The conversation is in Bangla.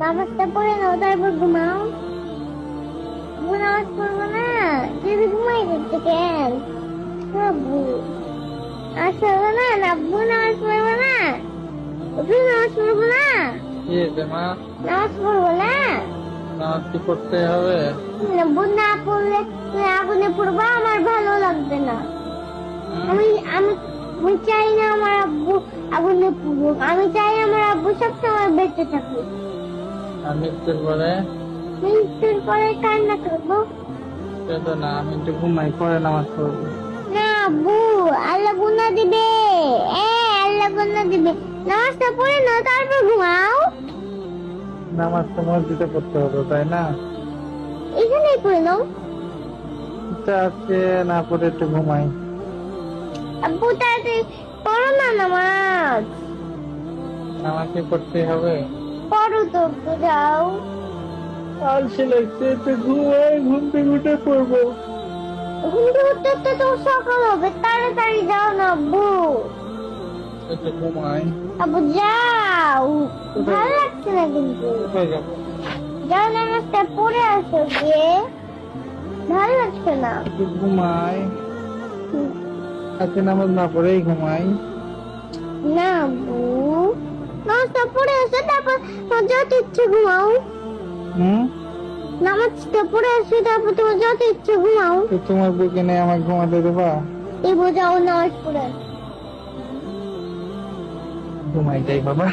নামাজটা পড়ে নাও তারপর ঘুমাও। আব্বু নামাজ পড়বো না, যদি ঘুমাই করতে কেন? আব্বু আসলে না, আব্বু নামাজ পড়বো না, তুই নামাজ পড়বো না, কি হয়েছে মা? নামাজ পড়বো না। নামাজ কি পড়তে হবে? আব্বু না পড়লে তুই আগুনে পড়বো, আমার ভালো লাগবে না। আমি আমি আমি চাই না আমার আব্বু আগুনে পড়ুক, আমি চাই আমার আব্বু সবসময় বেঁচে থাকুক। আর মৃত্যুর পরে? মৃত্যুর পরে কান্না করবো সেটা না, আমি একটু ঘুমাই, পরে নামাজ পড়বো। না আব্বু, আল্লাহ গুনাহ দিবে। আল্লাহ গুনাহ দিবে। নামাজটা পড়ে নাও তারপর ঘুমাও। নামাজ তো মসজিদে পড়তে হবে, তাই না? এখানেই পড়ে নাও। ইচ্ছা আছে না, পড়ে একটু ঘুমাই। আব্বু তাড়াতাড়ি পড়ো না নামাজ। নামাজ কি পড়তে হবে? পড়ো তো একটু, যাও। আলসে লাগছে, একটু ঘুমাই, ঘুম থেকে উঠে পড়বো। ঘুম থেকে উঠতে উঠতে তো সকাল হবে, তাড়াতাড়ি যাও না আব্বু। একটু ঘুমাই। আব্বু যাও, ভালো লাগছে না কিন্তু। কোথায় যাবো? যাও নামাজটা পড়ে আসো গিয়ে, ভালো লাগছে না। একটু ঘুমাই। আজকে নামাজ না পড়েই ঘুমাই। না আব্বু, নামাজটা পড়ে আসো তারপর তোমার যত ইচ্ছে ঘুমাও। হুম? নামাজটা পড়ে আসো তারপর তোমার যত ইচ্ছে ঘুমাও। তো তোমার বুকে নেই আমাকে ঘুমাতে দেবা? এবার যাও নামাজ পড়ে আসো। ঘুমাই যাই বাবা।